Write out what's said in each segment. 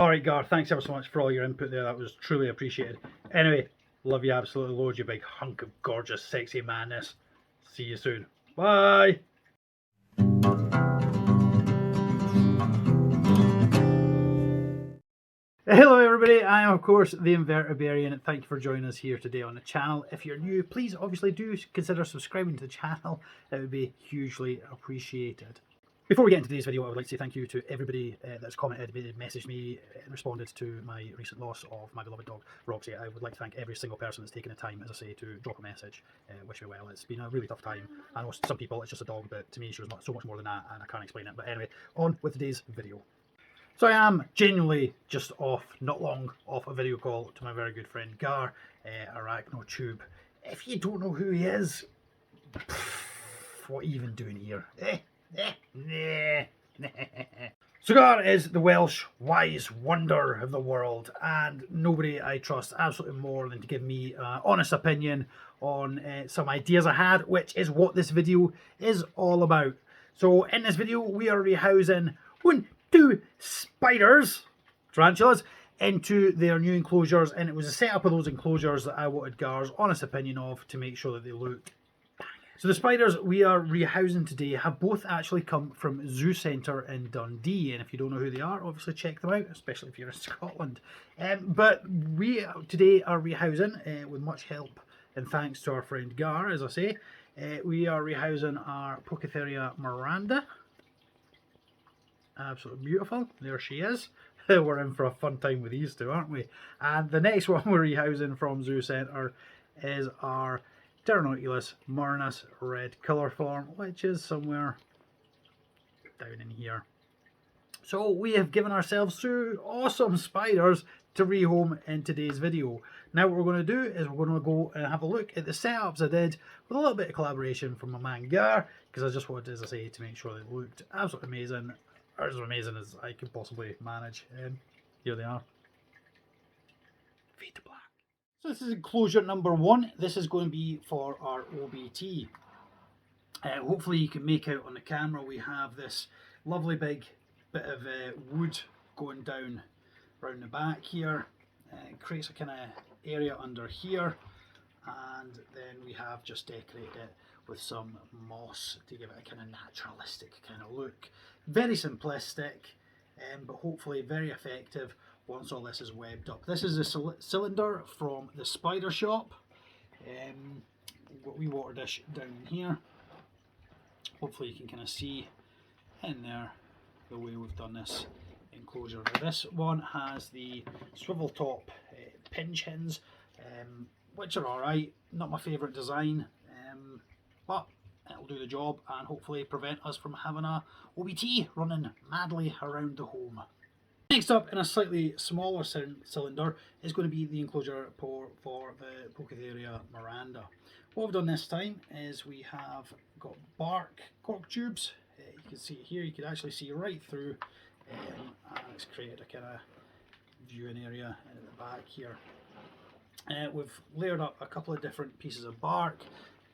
Alright, Gar, thanks ever so much for all your input there. That was truly appreciated. Anyway, love you absolutely loads, you big hunk of gorgeous, sexy madness. See you soon. Bye! Hello everybody, I am of course the Invertebrarian. Thank you for joining us here today on the channel. If you're new, please obviously do consider subscribing to the channel. It would be hugely appreciated. Before we get into today's video, I would like to say thank you to everybody that's commented, messaged me, and responded to my recent loss of my beloved dog, Roxy. I would like to thank every single person that's taken the time, as I say, to drop a message, wish me well. It's been a really tough time. I know some people it's just a dog, but to me she was so much more than that, and I can't explain it. But anyway, on with today's video. So I am genuinely just not long off a video call to my very good friend Gar, Arachnotube. If you don't know who he is, what are you even doing here? So Gar is the Welsh wise wonder of the world, and nobody I trust absolutely more than to give me an honest opinion on some ideas I had, which is what this video is all about. So in this video we are rehousing two spiders, tarantulas, into their new enclosures, and it was the setup of those enclosures that I wanted Gar's honest opinion of to make sure that they looked banging. So the spiders we are rehousing today have both actually come from Zoo Centre in Dundee, and if you don't know who they are, obviously check them out, especially if you're in Scotland. But we today are rehousing, with much help and thanks to our friend Gar, as I say, we are rehousing our poecilotheria miranda. Absolutely beautiful. There she is. We're in for a fun time with these two, aren't we? And the next one we're rehousing from Zoo Centre is our pterinochilus murinus red colour form, which is somewhere down in here. So we have given ourselves two awesome spiders to rehome in today's video. Now what we're going to do is we're going to go and have a look at the setups I did with a little bit of collaboration from my man Gar, because I just wanted, as I say, to make sure they looked absolutely amazing. As amazing as I could possibly manage. Here they are. Fade to black. So this is enclosure number one. This is going to be for our OBT. Hopefully you can make out on the camera we have this lovely big bit of wood going down around the back here. It creates a kind of area under here, and then we have just decorated it with some moss to give it a kind of naturalistic kind of look. Very simplistic, but hopefully very effective once all this is webbed up. This is a cylinder from the spider shop. Got a wee water dish down here. Hopefully you can kind of see in there the way we've done this enclosure. Now this one has the swivel top pinch hins, which are alright. Not my favourite design, but it'll do the job and hopefully prevent us from having a OBT running madly around the home. Next up, in a slightly smaller cylinder, is going to be the enclosure for the poecilotheria miranda. What we've done this time is we have got bark cork tubes. You can see here, you can actually see right through, and it's created a kind of viewing area at the back here. We've layered up a couple of different pieces of bark.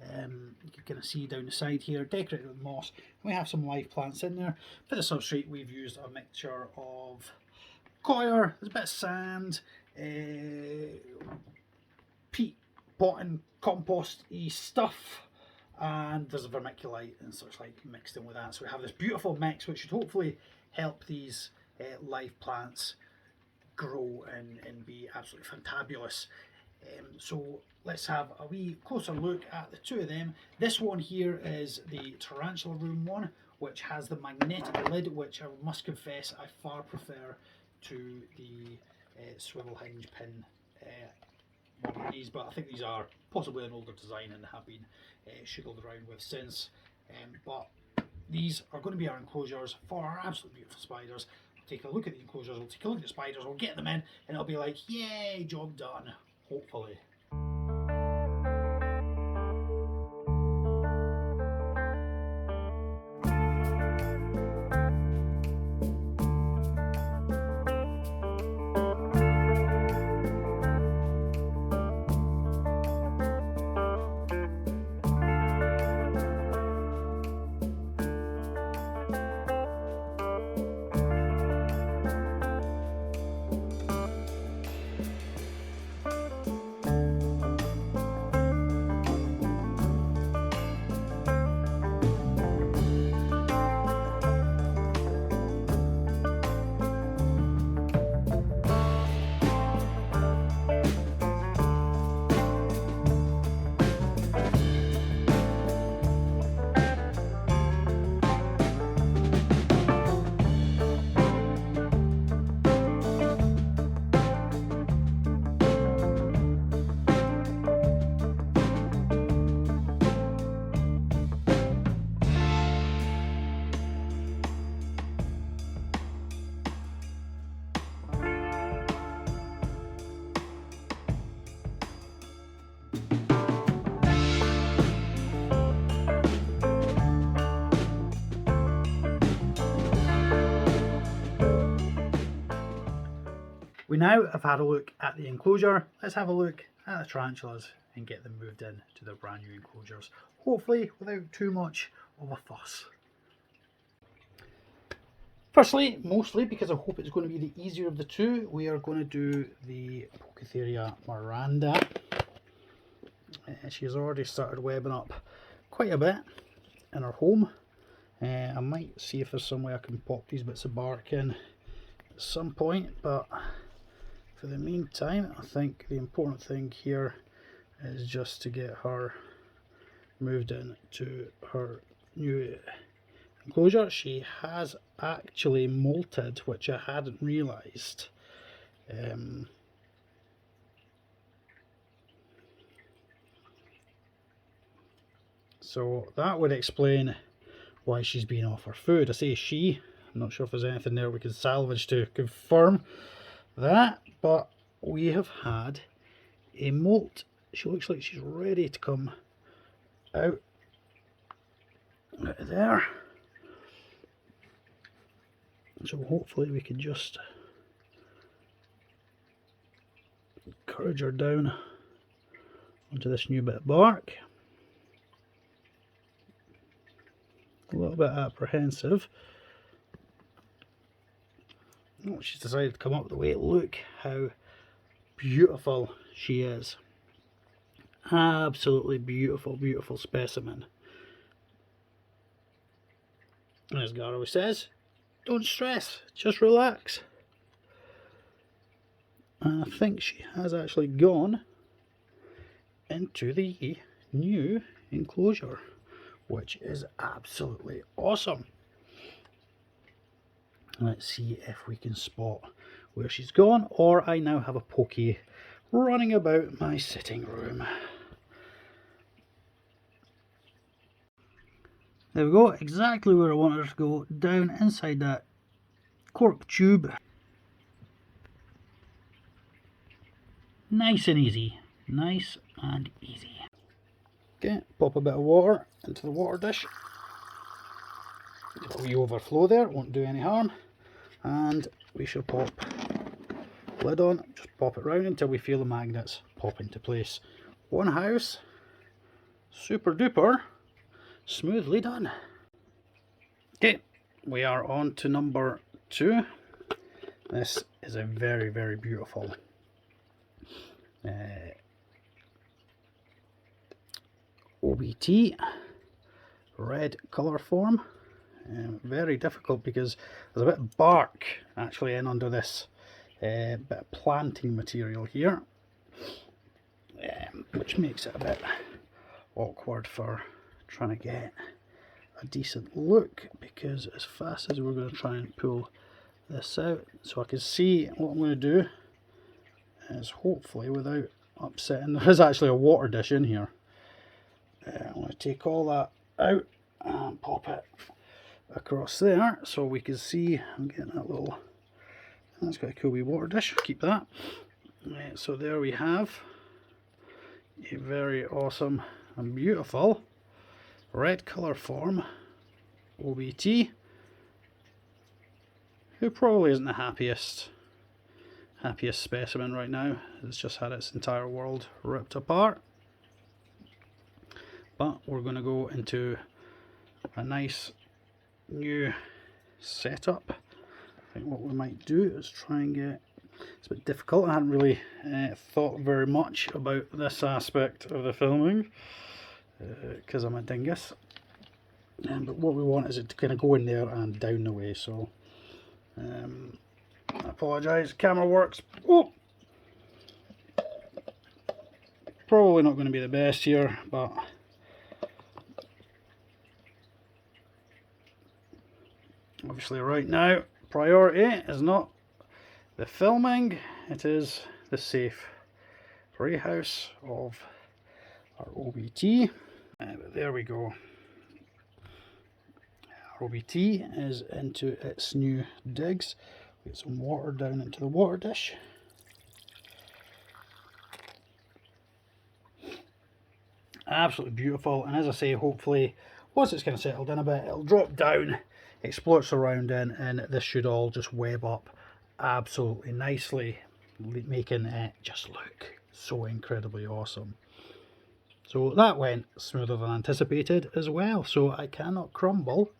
You can kind of see down the side here, decorated with moss. We have some live plants in there. For the substrate we've used a mixture of coir, there's a bit of sand, peat, potting, compost-y stuff, and there's a vermiculite and such like mixed in with that. So we have this beautiful mix which should hopefully help these live plants grow and be absolutely fantabulous. So let's have a wee closer look at the two of them. This one here is the tarantula room one, which has the magnetic lid, which I must confess I far prefer to the swivel hinge pin one of these, but I think these are possibly an older design and have been shiggled around with since. But these are going to be our enclosures for our absolutely beautiful spiders. We'll take a look at the enclosures, we'll take a look at the spiders, we'll get them in, and it'll be like, yay, job done. Hopefully. We now have had a look at the enclosure. Let's have a look at the tarantulas and get them moved in to their brand new enclosures, hopefully without too much of a fuss. Firstly, mostly because I hope it's going to be the easier of the two, we are going to do the poecilotheria miranda. She has already started webbing up quite a bit in her home. I might see if there's some way I can pop these bits of bark in at some point, but for the meantime I think the important thing here is just to get her moved into her new enclosure. She has actually molted, which I hadn't realised. So that would explain why she's been off her food. I say she, I'm not sure if there's anything there we can salvage to confirm that, but we have had a molt. She looks like she's ready to come out there. So hopefully we can just encourage her down onto this new bit of bark. A little bit apprehensive. Oh, she's decided to come up the way. Look how beautiful she is. Absolutely beautiful, beautiful specimen. And as Garo says, don't stress, just relax. And I think she has actually gone into the new enclosure, which is absolutely awesome. Let's see if we can spot where she's gone, or I now have a pokey running about my sitting room. There we go, exactly where I wanted her to go, down inside that cork tube. Nice and easy, nice and easy. Okay, pop a bit of water into the water dish. A wee overflow there, won't do any harm. And we shall pop the lid on, just pop it round until we feel the magnets pop into place. One house, super duper smoothly done. Okay, we are on to number 2. This is a very, very beautiful OBT red colour form. Very difficult because there's a bit of bark actually in under this bit of planting material here, which makes it a bit awkward for trying to get a decent look, because as fast as we're going to try and pull this out, so I can see what I'm going to do is hopefully without upsetting, there is actually a water dish in here. I'm going to take all that out and pop it across there so we can see. I'm getting that little, that's got a cool wee water dish, keep that. So there we have a very awesome and beautiful red colour form OBT, who probably isn't the happiest specimen right now. It's just had its entire world ripped apart. But we're going to go into a nice new setup. I think what we might do is try and get, it's a bit difficult, I hadn't really thought very much about this aspect of the filming because I'm a dingus, but what we want is it to kind of go in there and down the way. So I apologise, camera works, oh, probably not going to be the best here, but obviously right now priority is not the filming, it is the safe rehouse of our OBT. But there we go. Our OBT is into its new digs. Get some water down into the water dish. Absolutely beautiful, and as I say, hopefully once it's kind of settled in a bit, it'll drop down, explore its surrounding, and this should all just web up absolutely nicely. making it just look so incredibly awesome. So that went smoother than anticipated as well. So I cannot crumble,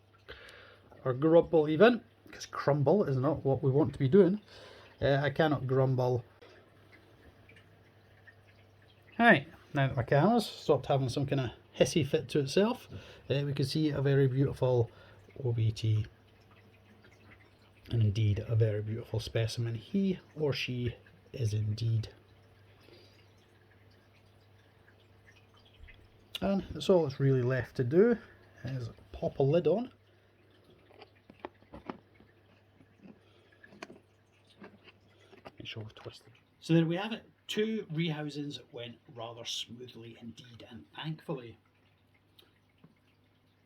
or grumble even, because crumble is not what we want to be doing. I cannot grumble. Alright, now that my camera's stopped having some kind of hissy fit to itself, we can see a very beautiful OBT, and indeed a very beautiful specimen. He or she is indeed. And that's all that's really left to do is pop a lid on. Make sure we've twisted. So there we have it. 2 rehousings went rather smoothly indeed, and thankfully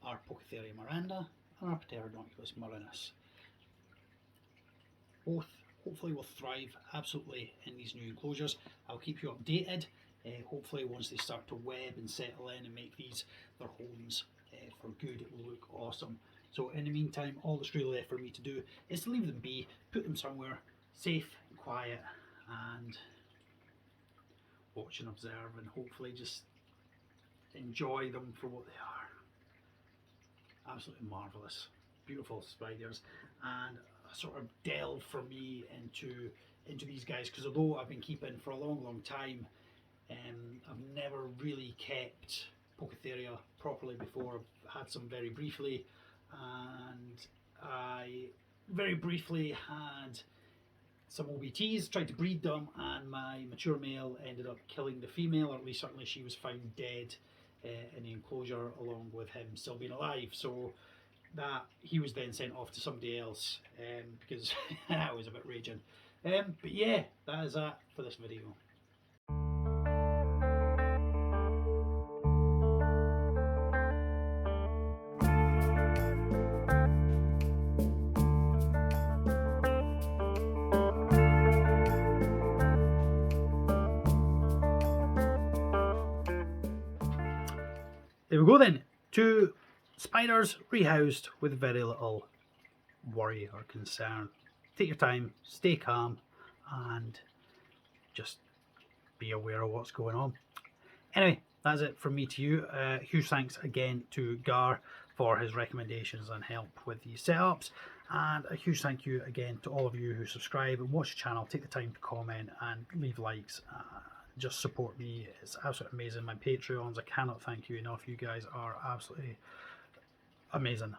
our Poecilotheria miranda and our pterinochilus murinus both hopefully will thrive absolutely in these new enclosures. I'll keep you updated. Hopefully once they start to web and settle in and make these their homes for good, it will look awesome. So in the meantime, all that's really left for me to do is to leave them be, put them somewhere safe and quiet, and watch and observe, and hopefully just enjoy them for what they are. Absolutely marvellous, beautiful spiders, and a sort of delve for me into these guys, because although I've been keeping for a long time, I've never really kept Poecilotheria properly before. I've had some very briefly, and I very briefly had some OBTs, tried to breed them, and my mature male ended up killing the female, or at least certainly she was found dead in the enclosure along with him still being alive. So that he was then sent off to somebody else because that was a bit raging. But yeah, that is that for this video. There we go then, 2 spiders rehoused with very little worry or concern. Take your time, stay calm, and just be aware of what's going on. Anyway, that's it from me to you. Huge thanks again to Gar for his recommendations and help with these setups, and a huge thank you again to all of you who subscribe and watch the channel, take the time to comment and leave likes. Just support me. It's absolutely amazing. My Patreons, I cannot thank you enough. You guys are absolutely amazing.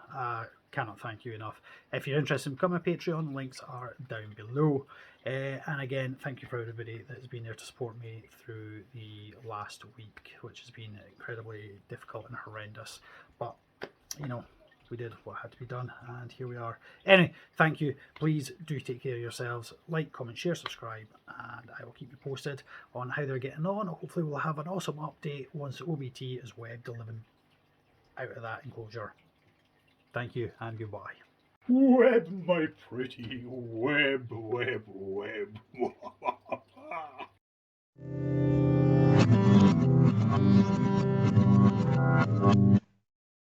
Cannot thank you enough. If you're interested in becoming a Patreon, links are down below. And again, thank you for everybody that has been there to support me through the last week, which has been incredibly difficult and horrendous. But, you know, we did what had to be done, and here we are. Anyway, thank you. Please do take care of yourselves. Like, comment, share, subscribe, and I will keep you posted on how they're getting on. Hopefully we'll have an awesome update once OBT is webbed and living out of that enclosure. Thank you, and goodbye. Web, my pretty, web, web, web.